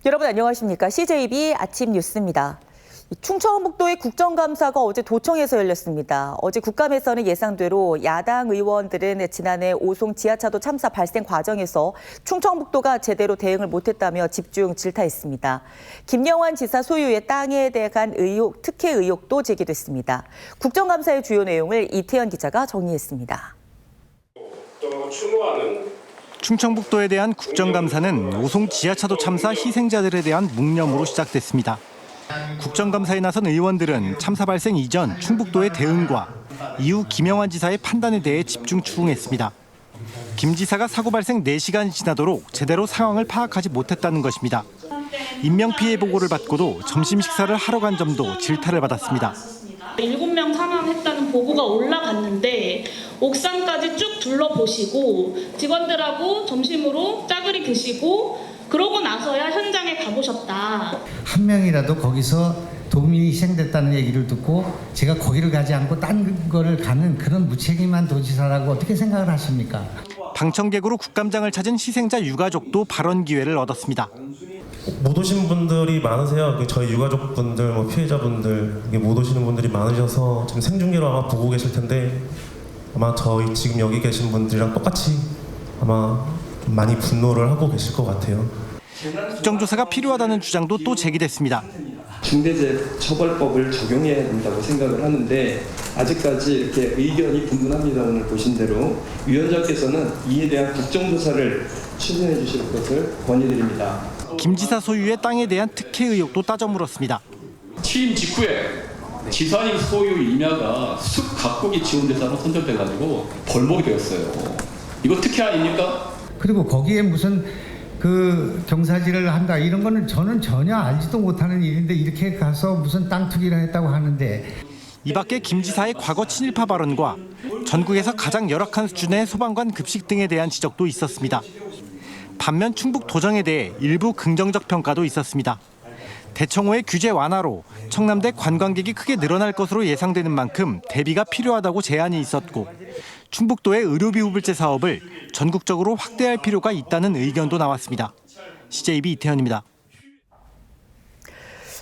여러분 안녕하십니까? CJB 아침 뉴스입니다. 충청북도의 국정감사가 어제 도청에서 열렸습니다. 어제 국감에서는 예상대로 야당 의원들은 지난해 오송 지하차도 참사 발생 과정에서 충청북도가 제대로 대응을 못했다며 집중 질타했습니다. 김영환 지사 소유의 땅에 대한 의혹, 특혜 의혹도 제기됐습니다. 국정감사의 주요 내용을 이태현 기자가 정리했습니다. 충청북도에 대한 국정감사는 오송 지하차도 참사 희생자들에 대한 묵념으로 시작됐습니다. 국정감사에 나선 의원들은 참사 발생 이전 충북도의 대응과 이후 김영환 지사의 판단에 대해 집중 추궁했습니다. 김 지사가 사고 발생 4시간이 지나도록 제대로 상황을 파악하지 못했다는 것입니다. 인명피해 보고를 받고도 점심 식사를 하러 간 점도 질타를 받았습니다. 7명 사망했다는 보고가 올라갔는데 옥상까지 쭉 둘러보시고 직원들하고 점심으로 짜그리 드시고 그러고 나서야 현장에 가보셨다. 한 명이라도 거기서 도민이 희생됐다는 얘기를 듣고 제가 거기를 가지 않고 딴 거를 가는 그런 무책임한 도지사라고 어떻게 생각을 하십니까? 방청객으로 국감장을 찾은 희생자 유가족도 발언 기회를 얻었습니다. 못 오신 분들이 많으세요. 저희 유가족분들, 피해자분들 못 오시는 분들이 많으셔서 지금 생중계로 아마 보고 계실 텐데 아마 저희 지금 여기 계신 분들이랑 똑같이 아마 많이 분노를 하고 계실 것 같아요. 국정조사가 필요하다는 주장도 또 제기됐습니다. 중대재해처벌법을 적용해야 된다고 생각을 하는데 아직까지 이렇게 의견이 분분합니다. 오늘 보신 대로 위원장께서는 이에 대한 국정조사를 추진해 주실 것을 건의드립니다. 김 지사 소유의 땅에 대한 특혜 의혹도 따져 물었습니다. 취임 직후에 지사님 소유 임야가 숲 가꾸기 지원대사로 선정돼가지고 벌목이 되었어요. 이거 특혜 아닙니까? 그리고 거기에 무슨 그 경사지를 한다 이런 거는 저는 전혀 알지도 못하는 일인데 이렇게 가서 무슨 땅 투기를 했다고 하는데. 이 밖에 김 지사의 과거 친일파 발언과 전국에서 가장 열악한 수준의 소방관 급식 등에 대한 지적도 있었습니다. 반면 충북 도정에 대해 일부 긍정적 평가도 있었습니다. 대청호의 규제 완화로 청남대 관광객이 크게 늘어날 것으로 예상되는 만큼 대비가 필요하다고 제안이 있었고 충북도의 의료비 후불제 사업을 전국적으로 확대할 필요가 있다는 의견도 나왔습니다. CJB 이태현입니다.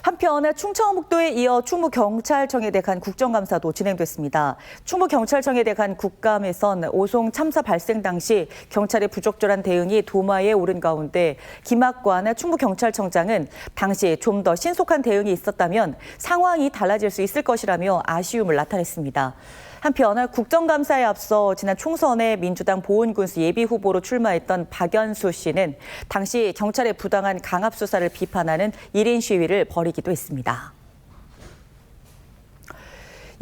한편 충청북도에 이어 충북경찰청에 대한 국정감사도 진행됐습니다. 충북경찰청에 대한 국감에선 오송 참사 발생 당시 경찰의 부적절한 대응이 도마에 오른 가운데 김학관 충북경찰청장은 당시 좀 더 신속한 대응이 있었다면 상황이 달라질 수 있을 것이라며 아쉬움을 나타냈습니다. 한편 국정감사에 앞서 지난 총선에 민주당 보훈군수 예비후보로 출마했던 박연수 씨는 당시 경찰의 부당한 강압수사를 비판하는 1인 시위를 벌이기도 했습니다.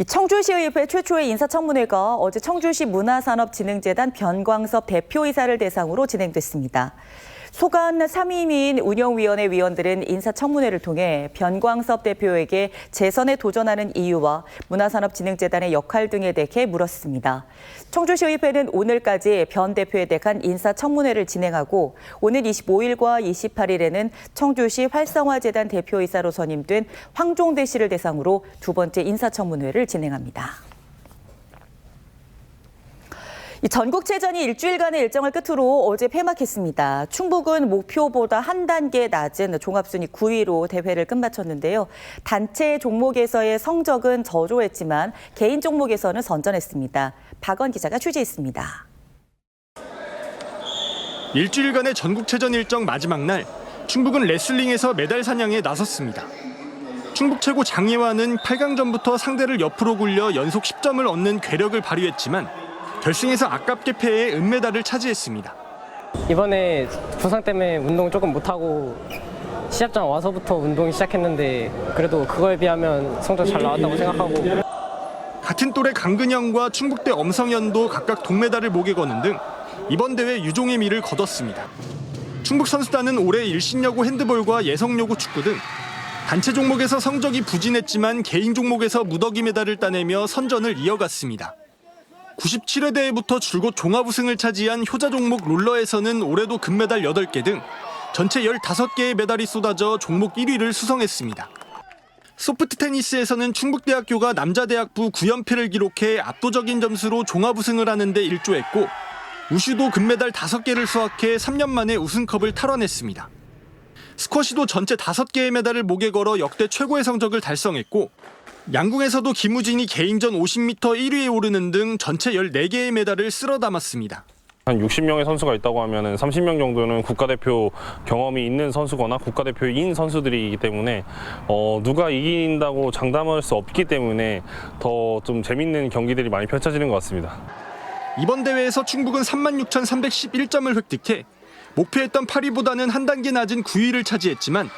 청주시의회 최초의 인사청문회가 어제 청주시 문화산업진흥재단 변광섭 대표이사를 대상으로 진행됐습니다. 소관 3임인 운영위원회 위원들은 인사청문회를 통해 변광섭 대표에게 재선에 도전하는 이유와 문화산업진흥재단의 역할 등에 대해 물었습니다. 청주시의회는 오늘까지 변 대표에 대한 인사청문회를 진행하고 오늘 25일과 28일에는 청주시 활성화재단 대표이사로 선임된 황종대 씨를 대상으로 두 번째 인사청문회를 진행합니다. 전국체전이 일주일간의 일정을 끝으로 어제 폐막했습니다. 충북은 목표보다 한 단계 낮은 종합순위 9위로 대회를 끝마쳤는데요. 단체 종목에서의 성적은 저조했지만 개인 종목에서는 선전했습니다. 박원 기자가 취재했습니다. 일주일간의 전국체전 일정 마지막 날, 충북은 레슬링에서 메달 사냥에 나섰습니다. 충북 최고 장예화는 8강전부터 상대를 옆으로 굴려 연속 10점을 얻는 괴력을 발휘했지만 결승에서 아깝게 패해 은메달을 차지했습니다. 이번에 부상 때문에 운동 조금 못하고 시합장 와서부터 운동이 시작했는데 그래도 그거에 비하면 성적 잘 나왔다고 생각하고. 같은 또래 강근영과 충북대 엄성현도 각각 동메달을 목에 거는 등 이번 대회 유종의 미를 거뒀습니다. 충북 선수단은 올해 일신여고 핸드볼과 예성여고 축구 등 단체 종목에서 성적이 부진했지만 개인 종목에서 무더기 메달을 따내며 선전을 이어갔습니다. 97회 대회부터 줄곧 종합 우승을 차지한 효자 종목 롤러에서는 올해도 금메달 8개 등 전체 15개의 메달이 쏟아져 종목 1위를 수성했습니다. 소프트 테니스에서는 충북대학교가 남자대학부 9연패를 기록해 압도적인 점수로 종합 우승을 하는 데 일조했고 우슈도 금메달 5개를 수확해 3년 만에 우승컵을 탈환했습니다. 스쿼시도 전체 5개의 메달을 목에 걸어 역대 최고의 성적을 달성했고 양궁에서도 김우진이 개인전 50m 1위에 오르는 등 전체 14개의 메달을 쓸어 담았습니다. 한 60명의 선수가 있다고 하면 30명 정도는 국가대표 경험이 있는 선수거나 국가대표인 선수들이기 때문에 누가 이긴다고 장담할 수 없기 때문에 더 좀 재밌는 경기들이 많이 펼쳐지는 것 같습니다. 이번 대회에서 충북은 36,311점을 획득해 목표했던 8위보다는 한 단계 낮은 9위를 차지했지만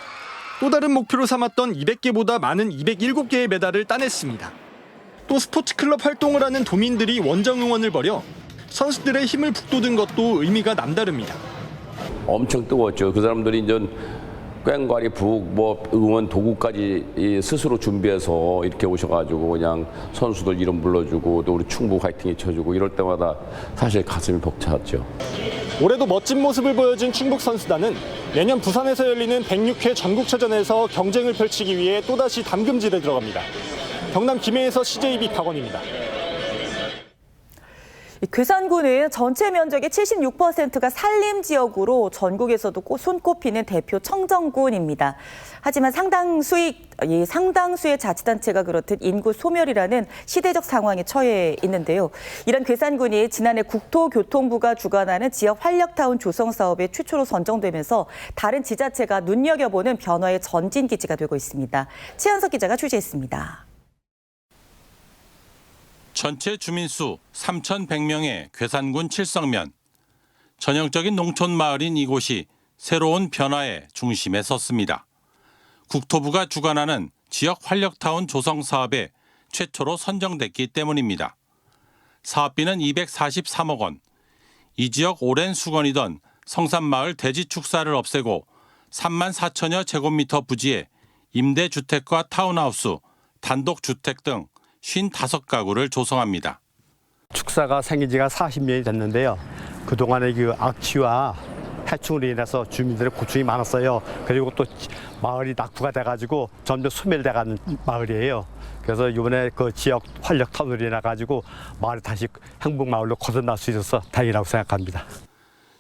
또 다른 목표로 삼았던 200개보다 많은 207개의 메달을 따냈습니다. 또 스포츠클럽 활동을 하는 도민들이 원정 응원을 벌여 선수들의 힘을 북돋은 것도 의미가 남다릅니다. 엄청 뜨거웠죠. 그 사람들이 이제 꽹과리 북 응원 도구까지 스스로 준비해서 이렇게 오셔가지고 그냥 선수들 이름 불러주고 또 우리 충북 화이팅 쳐주고 이럴 때마다 사실 가슴이 벅찼죠. 올해도 멋진 모습을 보여준 충북 선수단은 내년 부산에서 열리는 106회 전국체전에서 경쟁을 펼치기 위해 또다시 담금질에 들어갑니다. 경남 김해에서 CJB 박원입니다. 괴산군은 전체 면적의 76%가 산림 지역으로 전국에서도 손꼽히는 대표 청정군입니다. 하지만 상당수의 자치단체가 그렇듯 인구 소멸이라는 시대적 상황에 처해 있는데요. 이런 괴산군이 지난해 국토교통부가 주관하는 지역 활력타운 조성 사업에 최초로 선정되면서 다른 지자체가 눈여겨보는 변화의 전진기지가 되고 있습니다. 최현석 기자가 취재했습니다. 전체 주민수 3,100명의 괴산군 칠성면. 전형적인 농촌 마을인 이곳이 새로운 변화의 중심에 섰습니다. 국토부가 주관하는 지역 활력타운 조성 사업에 최초로 선정됐기 때문입니다. 사업비는 243억 원. 이 지역 오랜 수건이던 성산마을 대지축사를 없애고 3만 4천여 제곱미터 부지에 임대주택과 타운하우스, 단독주택 등 55가구를 조성합니다. 축사가 생긴 지가 40년이 됐는데요. 그동안의 그 악취와 해충으로 인해서 주민들의 고충이 많았어요. 그리고 또 마을이 낙후가 돼가지고 점점 소멸돼가는 마을이에요. 그래서 이번에 그 지역 활력 타운으로 인해 가지고 마을이 다시 행복마을로 거듭날 수 있어서 다행이라고 생각합니다.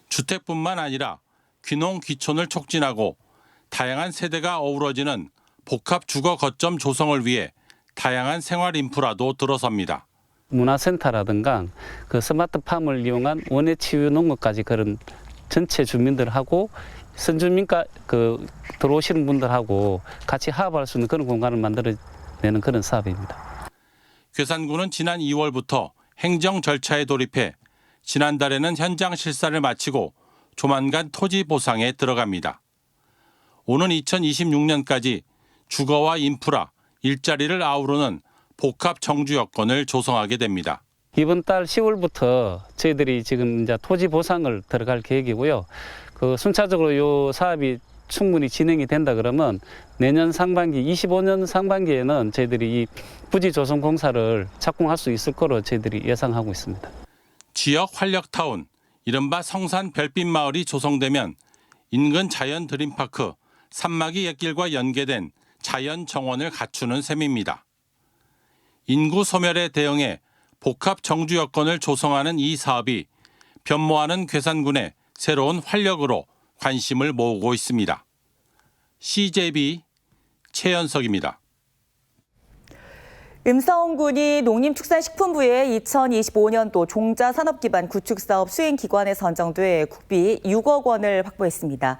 주택뿐만 아니라 귀농 귀촌을 촉진하고 다양한 세대가 어우러지는 복합 주거 거점 조성을 위해 다양한 생활 인프라도 들어섭니다. 문화센터라든가 그 스마트팜을 이용한 원예 치유 농업까지 그런 전체 주민들하고 선주민가 그 들어오시는 분들하고 같이 화합할 수 있는 그런 공간을 만들어내는 그런 사업입니다. 괴산군은 지난 2월부터 행정 절차에 돌입해 지난달에는 현장 실사를 마치고 조만간 토지 보상에 들어갑니다. 오는 2026년까지 주거와 인프라, 일자리를 아우르는 복합 정주 여건을 조성하게 됩니다. 이번 달 10월부터 저희들이 지금 이제 토지 보상을 들어갈 계획이고요. 그 순차적으로 이 사업이 충분히 진행이 된다 그러면 내년 상반기, 25년 상반기에는 저희들이 이 부지 조성 공사를 착공할 수 있을 거로 저희들이 예상하고 있습니다. 지역 활력타운, 이른바 성산 별빛마을이 조성되면 인근 자연 드림파크, 산막이 옛길과 연계된 자연 정원을 갖추는 셈입니다. 인구 소멸에 대응해 복합 정주 여건을 조성하는 이 사업이 변모하는 괴산군의 새로운 활력으로 관심을 모으고 있습니다. CJB 최현석입니다. 음성군이 농림축산식품부의 2025년도 종자산업기반 구축사업 수행기관에 선정돼 국비 6억 원을 확보했습니다.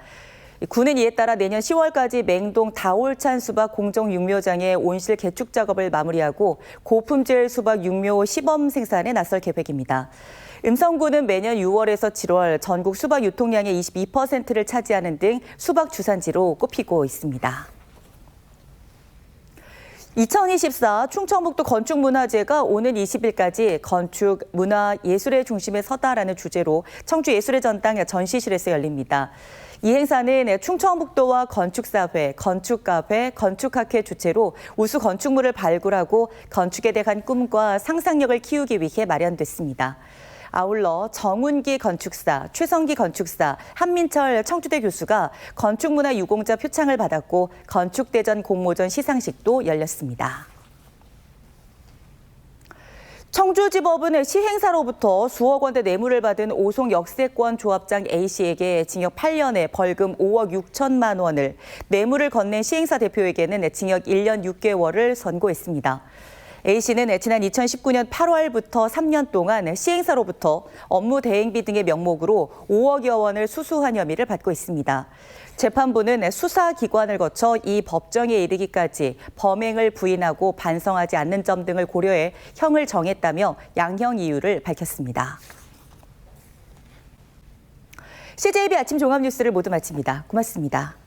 군은 이에 따라 내년 10월까지 맹동 다올찬 수박 공정 육묘장의 온실 개축 작업을 마무리하고 고품질 수박 육묘 시범 생산에 나설 계획입니다. 음성군은 매년 6월에서 7월 전국 수박 유통량의 22%를 차지하는 등 수박 주산지로 꼽히고 있습니다. 2024 충청북도 건축문화제가 오는 20일까지 건축, 문화, 예술의 중심에 서다라는 주제로 청주예술의 전당 전시실에서 열립니다. 이 행사는 충청북도와 건축사회, 건축카페, 건축학회 주최로 우수 건축물을 발굴하고 건축에 대한 꿈과 상상력을 키우기 위해 마련됐습니다. 아울러 정운기 건축사, 최성기 건축사, 한민철 청주대 교수가 건축문화 유공자 표창을 받았고 건축대전 공모전 시상식도 열렸습니다. 청주지법은 시행사로부터 수억 원대 뇌물을 받은 오송 역세권 조합장 A씨에게 징역 8년에 벌금 5억 6천만 원을, 뇌물을 건넨 시행사 대표에게는 징역 1년 6개월을 선고했습니다. A씨는 지난 2019년 8월부터 3년 동안 시행사로부터 업무 대행비 등의 명목으로 5억여 원을 수수한 혐의를 받고 있습니다. 재판부는 수사기관을 거쳐 이 법정에 이르기까지 범행을 부인하고 반성하지 않는 점 등을 고려해 형을 정했다며 양형 이유를 밝혔습니다. CJB 아침 종합뉴스를 모두 마칩니다. 고맙습니다.